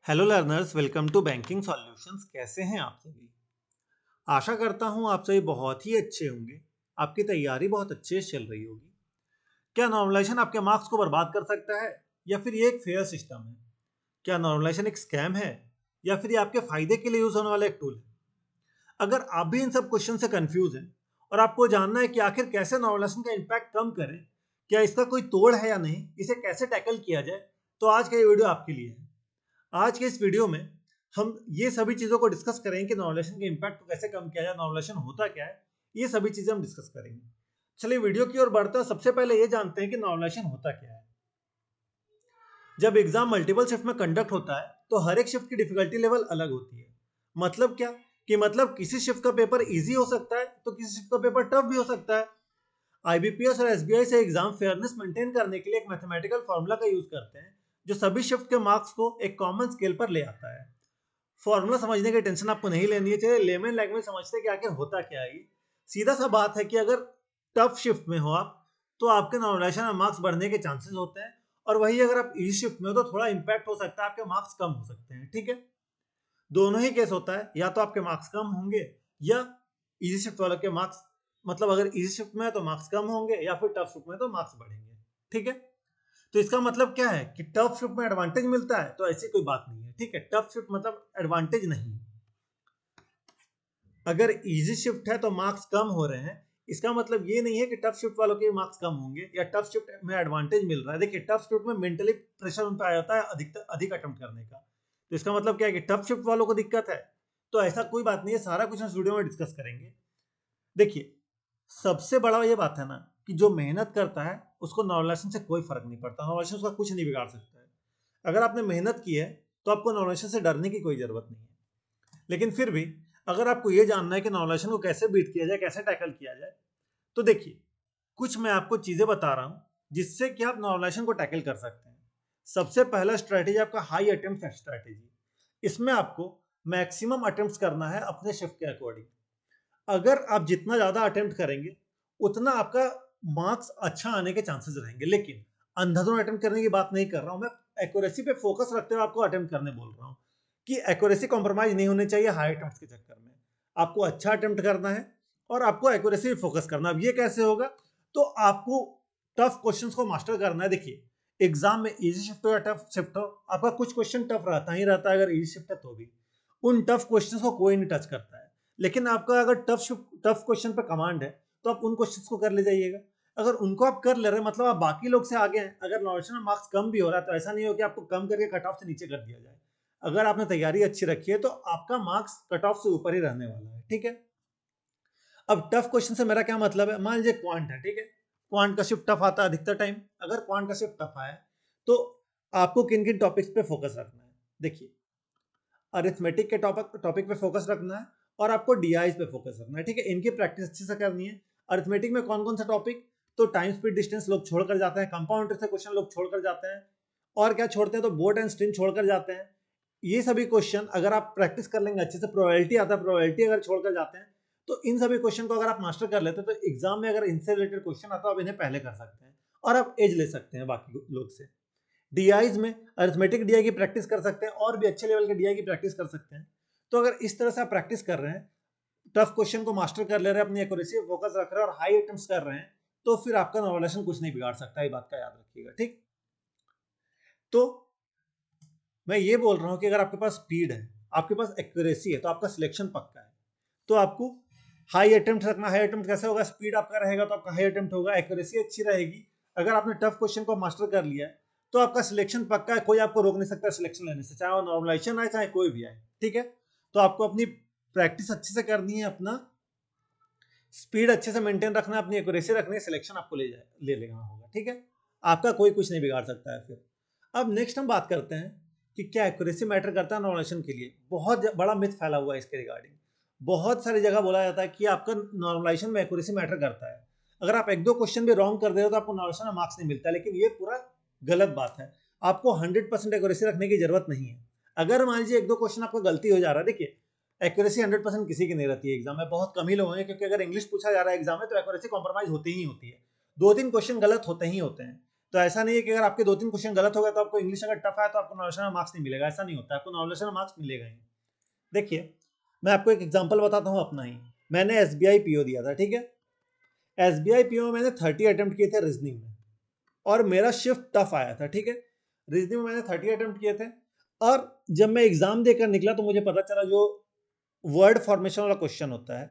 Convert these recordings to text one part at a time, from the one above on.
Hello learners, welcome to banking solutions. कैसे हैं आप सभी? आशा करता हूं आप सभी बहुत ही अच्छे होंगे। आपकी तैयारी बहुत अच्छे से चल रही होगी। क्या नॉर्मलाइजेशन आपके मार्क्स को बर्बाद कर सकता है या फिर ये एक फेयर सिस्टम है? क्या नॉर्मलाइजेशन एक स्कैम है या फिर ये आपके फायदे के लिए यूज होने वाला एक टूल है? अगर आप भी इन सब क्वेश्चन से कंफ्यूज हैं और आपको जानना है कि आखिर कैसे नॉर्मलाइजेशन का इम्पैक्ट कम करें, क्या इसका कोई तोड़ है या नहीं, इसे कैसे टैकल किया जाए, तो आज का ये वीडियो आपके लिए है। आज के इस वीडियो में हम ये सभी चीज़ों को डिस्कस करेंगे कि नॉर्मलाइजेशन के इम्पैक्ट को कैसे कम किया जाए, नॉर्मलाइजेशन होता क्या है, ये सभी चीज़ें हम डिस्कस करेंगे। चलिए वीडियो की ओर बढ़ते हैं। सबसे पहले ये जानते हैं कि नॉर्मलाइजेशन होता क्या है। जब एग्जाम मल्टीपल शिफ्ट में कंडक्ट होता है तो हर एक शिफ्ट की डिफिकल्टी लेवल अलग होती है। मतलब क्या कि मतलब किसी शिफ्ट का पेपर इजी हो सकता है तो किसी शिफ्ट का पेपर टफ भी हो सकता है। आईबीपीएस और एसबीआई से एग्जाम फेयरनेस मेंटेन करने के लिए एक मैथमेटिकल फॉर्मूला का यूज करते हैं जो सभी शिफ्ट के मार्क्स को एक कॉमन स्केल पर ले आता है। फॉर्मूला समझने की टेंशन आपको नहीं लेनी है। चलिए लेमन लैंग्वेज समझते हैं कि आखिर होता क्या है। सीधा सा बात है कि अगर टफ शिफ्ट में हो आप तो आपके नॉर्मलाइजेशन में मार्क्स बढ़ने के चांसेस होते हैं, और वही अगर आप इजी शिफ्ट में हो तो थोड़ा इंपैक्ट हो सकता है, आपके मार्क्स कम हो सकते हैं। ठीक है, दोनों ही केस होता है, या तो आपके मार्क्स कम होंगे या इजी शिफ्ट वालों के मार्क्स, मतलब अगर इजी शिफ्ट में है तो मार्क्स कम होंगे या फिर टफ शिफ्ट में तो मार्क्स बढ़ेंगे। ठीक है, तो इसका मतलब क्या है कि टफ शिफ्ट में एडवांटेज मिलता है, तो ऐसी कोई बात नहीं है। ठीक है, टफ शिफ्ट मतलब एडवांटेज नहीं। अगर इजी शिफ्ट है तो मार्क्स कम हो रहे हैं, इसका मतलब ये नहीं है कि टफ शिफ्ट वालों के मार्क्स कम होंगे या टफ शिफ्ट में एडवांटेज मिल रहा है। देखिए, टफ शिफ्ट में मेंटली प्रेशर उन पर आ जाता है अधिक अटेम्प्ट करने का। तो इसका मतलब क्या है कि टफ शिफ्ट वालों को दिक्कत है, तो ऐसा कोई बात नहीं है। सारा कुछ इस वीडियो में डिस्कस करेंगे। देखिए, सबसे बड़ा ये बात है ना कि जो मेहनत करता है उसको नॉर्मलाइजेशन से कोई फर्क नहीं पड़ता। नॉर्मलाइजेशन उसका कुछ नहीं बिगाड़ सकता है। अगर आपने मेहनत की है तो आपको नॉर्मलाइजेशन से डरने की कोई जरूरत नहीं है। लेकिन फिर भी अगर आपको ये जानना है कि नॉर्मलाइजेशन को कैसे बीट किया जाए, कैसे टैकल किया जाए, तो देखिए, कुछ मैं आपको चीजें बता रहा हूं जिससे कि आप नॉर्मलाइजेशन को टैकल कर सकते हैं। सबसे पहला स्ट्रैटेजी आपका हाई अटेम्प्ट स्ट्रैटेजी। इसमें आपको मैक्सिमम अटेम्प्ट्स करना है अपने शिफ्ट के अकॉर्डिंग। अगर आप जितना ज्यादा अटेम्प्ट करेंगे उतना आपका मार्क्स अच्छा आने के चांसेस रहेंगे। लेकिन अंधाधुन अटेम्प्ट करने की बात नहीं कर रहा हूं मैं, एक्यूरेसी पे फोकस रखते हुए आपको अटेम्प्ट करने बोल रहा हूं कि एक्यूरेसी कॉम्प्रोमाइज नहीं होनी चाहिए हाई अटेम्प्ट के चक्कर में। आपको अच्छा अटेम्प्ट करना है और आपको एक्यूरेसी पे फोकस करना है। अब ये कैसे होगा? तो आपको टफ क्वेश्चंस को मास्टर करना है। देखिए, एग्जाम में इजी शिफ्ट हो या टफ शिफ्ट हो, आपका कुछ क्वेश्चन टफ रहता ही रहता है। अगर इजी शिफ्ट है तो भी उन टफ क्वेश्चंस को कोई नहीं टच करता है। लेकिन आपका अगर टफ क्वेश्चन पे कमांड है तो आप उन क्वेश्चंस को कर ले जाइएगा। अगर उनको आप कर ले रहे हैं मतलब आप बाकी लोग से आगे हैं। अगर नॉर्मल में मार्क्स कम भी हो रहा है तो ऐसा नहीं हो कि आपको कम करके कट ऑफ से नीचे कर दिया जाए। अगर आपने तैयारी अच्छी रखी है तो आपका मार्क्स कट ऑफ से ऊपर ही रहने वाला है। ठीक है, अब टफ क्वेश्चन से मेरा क्या मतलब है? मान लीजिए क्वांट है, ठीक है, क्वांट का शिफ्ट टफ आता है अधिकतर टाइम। अगर क्वांट का शिफ्ट टफ आया तो आपको किन किन टॉपिक्स पे फोकस रखना है? देखिए, अरिथमेटिक के टॉपिक पे फोकस रखना है और आपको डीआईज पे फोकस रखना है। ठीक है, इनकी प्रैक्टिस अच्छे से करनी है। अरिथमेटिक में कौन कौन सा टॉपिक? तो टाइम स्पीड डिस्टेंस लोग छोड़कर जाते हैं, कंपाउंड से क्वेश्चन लोग छोड़कर जाते हैं, और क्या छोड़ते हैं? तो बोट एंड स्ट्रिंग छोड़कर जाते हैं। ये सभी क्वेश्चन अगर आप प्रैक्टिस कर लेंगे अच्छे से, प्रोबेबिलिटी आता है, प्रोबेबिलिटी अगर छोड़कर जाते हैं तो इन सभी क्वेश्चन को अगर आप मास्टर कर लेते हैं तो एग्जाम में अगर इनसे रिलेटेड क्वेश्चन आता है आप इन्हें पहले कर सकते हैं और आप एज ले सकते हैं बाकी लोग से। डीआईज में अरिथमेटिक डीआई की प्रैक्टिस कर सकते हैं और भी अच्छे लेवल के डीआई की प्रैक्टिस कर सकते हैं। तो अगर इस तरह से आप प्रैक्टिस कर रहे हैं, टफ क्वेश्चन को मास्टर कर ले रहे हैं, अपनी एक्यूरेसी पे फोकस रख रहे हैं और हाई अटेम्प्ट्स कर रहे हैं, तो फिर आपका नॉर्मलाइजेशन कुछ नहीं बिगाड़ सकता। ये बात का याद रखिएगा। ठीक, तो मैं ये बोल रहा हूं कि अगर आपके पास स्पीड है, आपके पास एक्यूरेसी है, तो आपका सिलेक्शन पक्का है। तो आपको हाई अटेम्प्ट रखना। हाई अटेम्प्ट कैसे होगा? स्पीड आपका रहेगा तो आपका हाई अटेम्प्ट होगा, एक्यूरेसी अच्छी रहेगी। अगर आपने टफ क्वेश्चन को मास्टर कर लिया है तो आपका सिलेक्शन पक्का है, कोई आपको रोक नहीं सकता सिलेक्शन लेने से, चाहे वो नॉर्मलाइजेशन आए चाहे कोई भी आए। ठीक है, तो आपको अपनी प्रैक्टिस अच्छे से करनी है, अपना स्पीड अच्छे से मेंटेन रखना है, अपनी एक्यूरेसी रखनी है, सिलेक्शन आपको ले लेना होगा। ठीक है, आपका कोई कुछ नहीं बिगाड़ सकता है। फिर अब नेक्स्ट हम बात करते हैं कि क्या एक्यूरेसी मैटर करता है नॉर्मलाइजेशन के लिए। बहुत बड़ा मिथ फैला हुआ है इसके रिगार्डिंग। बहुत सारी जगह बोला जाता है कि आपका नॉर्मलाइजेशन में एक्यूरेसी मैटर करता है। अगर आप एक दो क्वेश्चन भी रॉन्ग कर दे हो तो आपको नॉर्मलाइजेशन में मार्क्स नहीं मिलता, लेकिन ये पूरा गलत बात है। आपको 100% एक्यूरेसी रखने की जरूरत नहीं है। अगर मान लीजिए एक दो क्वेश्चन आपका गलती हो जा रहा है, देखिए, एक्यूरेसी 100% किसी की नहीं रहती है एग्जाम में, बहुत कम ही लोग हैं, क्योंकि अगर इंग्लिश पूछा जा रहा है एग्जाम में तो एक्यूरेसी कॉम्प्रोमाइज होती ही होती है। दो तीन क्वेश्चन गलत होते ही होते हैं, तो ऐसा नहीं है कि अगर आपके 2-3 क्वेश्चन गलत हो गए तो आपको इंग्लिश अगर टफ है तो आपको नॉलेशन मार्क्स नहीं मिलेगा, ऐसा नहीं होता है, आपको नॉलेशन मार्क्स मिलेगा ही। देखिए मैं आपको एक एग्जांपल बताता हूँ अपना ही। मैंने एसबीआई पीओ दिया था, ठीक है। एसबीआई पीओ में मैंने 30 अटेम्प्ट किए थे रीजनिंग में, और मेरा शिफ्ट टफ आया था, ठीक है। रीजनिंग में मैंने 30 अटेम्प्ट किए थे, और जब मैं एग्जाम देकर निकला तो मुझे पता चला जो वर्ड फॉर्मेशन वाला क्वेश्चन होता है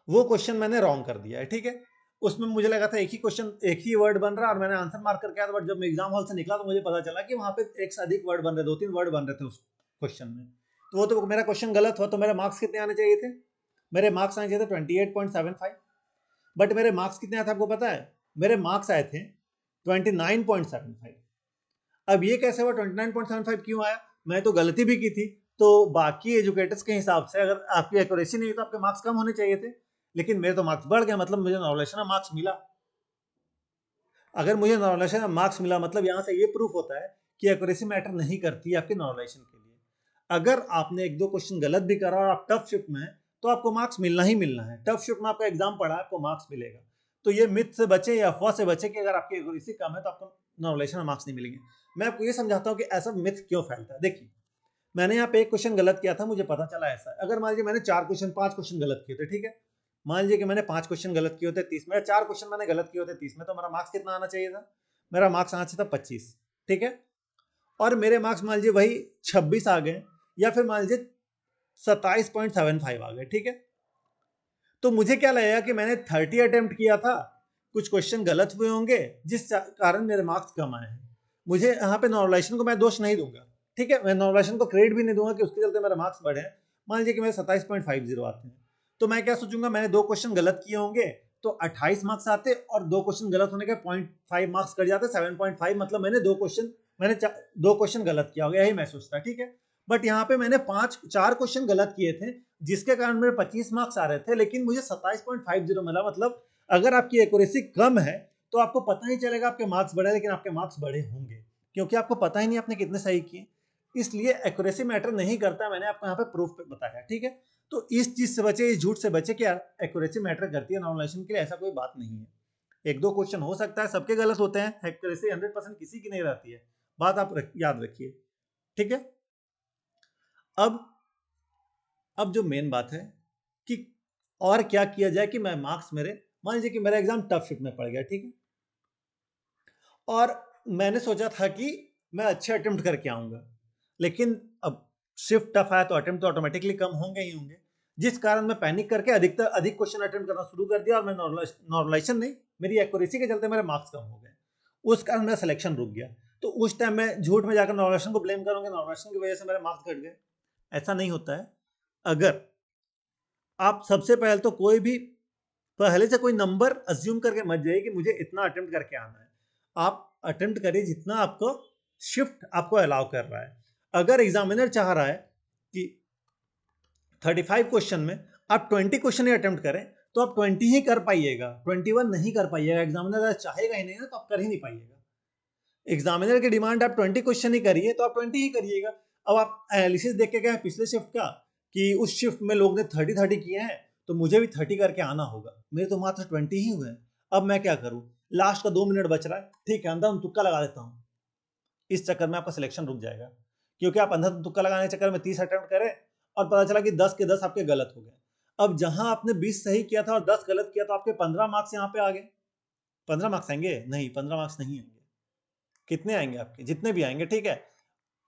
वो क्वेश्चन मैंने रॉन्ग कर दिया है, ठीक है। उसमें मुझे लगा था एक ही क्वेश्चन एक ही वर्ड बन रहा है और मैंने आंसर मार्क करके आया था, बट जब मैं एग्जाम हॉल से निकला तो मुझे पता चला कि वहां पे एक से अधिक वर्ड बन रहे, 2-3 वर्ड बन रहे थे उस क्वेश्चन में। तो वो तो मेरा क्वेश्चन गलत हुआ, तो मेरे मार्क्स कितने आने चाहिए थे? मेरे मार्क्स आने चाहिए थे 28.75, बट मेरे मार्क्स कितने आए थे आपको पता है? मेरे मार्क्स आए थे 29.75। अब ये कैसे हुआ 29.75 क्यों आया? मैं तो गलती भी की थी, तो बाकी एजुकेटर्स के हिसाब से अगर आपकी एक्यूरेसी नहीं हुई तो आपके मार्क्स कम होने चाहिए थे, लेकिन मेरे तो मार्क्स बढ़ गए, मतलब मुझे नॉलेशन मार्क्स मिला। अगर मुझे नॉलेशन मार्क्स मिला मतलब यहाँ से ये प्रूफ होता है कि एक्यूरेसी मैटर नहीं करती आपके नॉलेशन के लिए। अगर आपने 1-2 क्वेश्चन गलत भी करा और आप टफ शिफ्ट में हैं तो आपको मार्क्स मिलना ही मिलना है। टफ शिफ्ट में आपका एग्जाम पड़ा है, आपको मार्क्स मिलेगा। तो ये मिथ से बचे या अफवाह से बचे कि अगर आपकी एक्यूरेसी कम है तो आपको नॉलेशन मार्क्स नहीं मिलेंगे। मैं आपको ये समझाता हूँ कि ऐसा मिथ क्यों फैलता है। देखिए मैंने यहाँ पे एक क्वेश्चन गलत किया था, मुझे पता चला ऐसा। अगर मान लीजिए मैंने 5 क्वेश्चन गलत किए थे, ठीक है। मान लीजिए कि मैंने 5 क्वेश्चन गलत किए होते 30 में, 4 क्वेश्चन मैंने गलत किए होते 30 में, तो मेरा मार्क्स कितना आना चाहिए था? मेरा मार्क्स आना चाहिए था 25, ठीक है। और मेरे मार्क्स मान लीजिए वही 26 आ गए, या फिर मान लीजिए 27.75 आ गए, ठीक है। तो मुझे क्या लगेगा कि मैंने 30 अटेम्प्ट किया था, कुछ क्वेश्चन गलत हुए होंगे जिस कारण मेरे मार्क्स कम आए हैं। मुझे यहाँ पे नॉर्मलाइजेशन को मैं दोष नहीं दूंगा, ठीक है। मैं नॉर्मलाइजेशन को क्रेडिट भी नहीं दूंगा कि उसके चलते मेरे मार्क्स बढ़े हैं। मान लीजिए कि मेरे 27.50 आते हैं, तो मैं क्या सोचूंगा, मैंने 2 क्वेश्चन गलत किए होंगे तो 28 मार्क्स आते, और 2 क्वेश्चन गलत होने के 0.5 मार्क्स कट जाते, 7.5, मतलब मैंने 2 क्वेश्चन गलत किया होगा, यही मैं सोचता, ठीक है। बट यहाँ पे मैंने 4 क्वेश्चन गलत किए थे जिसके कारण मेरे 25 मार्क्स आ रहे थे, लेकिन मुझे 27.50 मिला। मतलब अगर आपकी एक्यूरेसी कम है तो आपको पता नहीं चलेगा आपके मार्क्स बढ़े, लेकिन आपके मार्क्स बढ़े होंगे क्योंकि आपको पता ही नहीं आपने कितने सही किए। इसलिए एक्यूरेसी मैटर नहीं करता, मैंने आपको यहाँ पे प्रूफ बताया, ठीक है। तो इस चीज से बचे, इस झूठ से बचे कि एक्यूरेसी मैटर करती है नॉर्मलाइजेशन के लिए, ऐसा कोई बात नहीं है। 1-2 क्वेश्चन हो सकता है, सबके गलत होते हैं, एक्यूरेसी 100% किसी की नहीं रहती है, बात आप याद रखिए, ठीक है। अब अब जो मेन बात है कि और क्या किया जाए कि मैं मार्क्स मेरे, मान लीजिए कि मेरा एग्जाम टफ शिफ्ट में पड़ गया, ठीक है। और मैंने सोचा था कि मैं अच्छे अटेम्प्ट करके आऊंगा, लेकिन अब शिफ्ट टफ आया तो अटेम्प्ट तो ऑटोमेटिकली कम होंगे ही होंगे, जिस कारण मैं पैनिक करके अधिक क्वेश्चन अटेम्प्ट करना शुरू कर दिया, और मैं नॉर्मलाइजेशन नहीं, मेरी एक्यूरेसी के चलते मेरे मार्क्स कम हो गए, उस कारण मेरा सिलेक्शन रुक गया। तो उस टाइम मैं झूठ में जाकर नॉर्मलाइजेशन को ब्लेम करूंगा, नॉर्मलाइजेशन की वजह से मेरे मार्क्स घट गए। ऐसा नहीं होता है। अगर आप सबसे पहले तो कोई भी पहले से कोई नंबर अज्यूम करके मत जाइए कि मुझे इतना अटेम्प्ट करके आना है। आप अटेम्प्ट करिए जितना आपको शिफ्ट आपको अलाउ कर रहा है। अगर एग्जामिनर चाह रहा है कि 35 क्वेश्चन में आप 20 क्वेश्चन ही अटेम्प्ट करें तो आप 20 ही कर पाइएगा, 21 नहीं कर पाइएगा। एग्जामिनर अगर चाहेगा ही नहीं ना तो आप कर ही नहीं पाइएगा। एग्जामिनर की डिमांड आप 20 क्वेश्चन ही करिए तो आप 20 ही करिएगा। अब आप एनालिसिस देख के गए पिछले शिफ्ट का कि उस शिफ्ट में लोग ने 30 किए हैं तो मुझे भी 30 करके आना होगा, मेरे तो मात्र 20 ही हुए हैं। अब मैं क्या करूं, लास्ट का 2 मिनट बच रहा है, ठीक है अंदर तुक्का लगा देता हूं। इस चक्कर में आपका सिलेक्शन रुक जाएगा, क्योंकि आप अंदर तुक्का लगाने के चक्कर में 30 अटेम्प्ट करें और पता चला कि 10 के 10 आपके गलत हो गए। अब जहां आपने 20 सही किया था और 10 गलत किया तो आपके 15 मार्क्स यहाँ पे आ गए। 15 मार्क्स आएंगे? नहीं, 15 मार्क्स नहीं आएंगे। कितने आएंगे? आपके जितने भी आएंगे, ठीक है,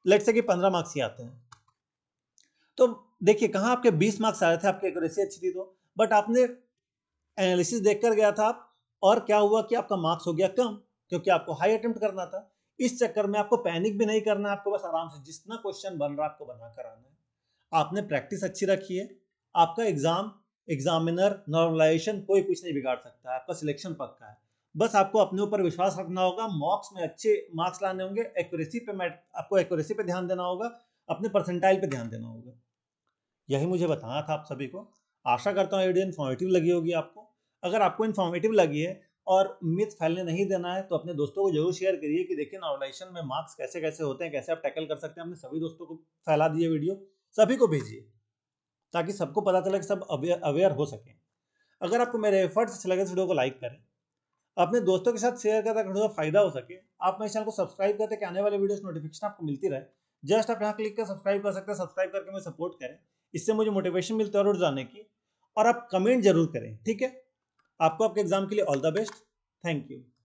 लेट से कि 15 मार्क्स ही आते हैं। तो देखिए कहाँ आपके 20 मार्क्स आ रहे थे, आपकी एक्यूरेसी अच्छी थी तो, बट आपने एनालिसिस देखकर गया था आप, और क्या हुआ कि आपका मार्क्स हो गया कम, क्योंकि आपको हाई अटेम्प्ट करना था। इस चक्कर में आपको पैनिक भी नहीं करना है, आपको बस आराम से जितना क्वेश्चन बन रहा है आपको बना कर आना है। आपने प्रैक्टिस अच्छी रखी है, आपका एग्जामिनर नॉर्मलाइजेशन कोई कुछ नहीं बिगाड़ सकता है, आपका सिलेक्शन पक्का है। बस आपको अपने ऊपर विश्वास रखना होगा, मॉक्स में अच्छे मार्क्स लाने होंगे, एक्यूरेसी पे आपको एक्यूरेसी पे ध्यान देना होगा, अपने परसेंटाइल पे ध्यान देना होगा। यही मुझे बताना था आप सभी को। आशा करता हूँ वीडियो इन्फॉर्मेटिव लगी होगी आपको। अगर आपको इन्फॉर्मेटिव लगी है और मिथ फैलने नहीं देना है तो अपने दोस्तों को जरूर शेयर करिए कि देखिए नॉर्मलाइजेशन में मार्क्स कैसे कैसे होते हैं, कैसे आप टैकल कर सकते हैं। अपने सभी दोस्तों को फैला दिए वीडियो, सभी को भेजिए ताकि सबको पता चले कि सब अवेयर हो सके। अगर आपको मेरे एफर्ट्स अच्छे लगे तो वीडियो को लाइक करें, अपने दोस्तों के साथ शेयर करता थोड़ा फायदा हो सके। आप मेरे चैनल को सब्सक्राइब करते कि आने वाले वीडियोस नोटिफिकेशन आपको मिलती रहे। जस्ट आप यहाँ क्लिक कर सब्सक्राइब कर सकते हैं, सब्सक्राइब करके मुझे सपोर्ट करें, इससे मुझे मोटिवेशन मिलता है और जाने की। और आप कमेंट जरूर करें, ठीक है। आपको आपके एग्जाम के लिए all the best. Thank you.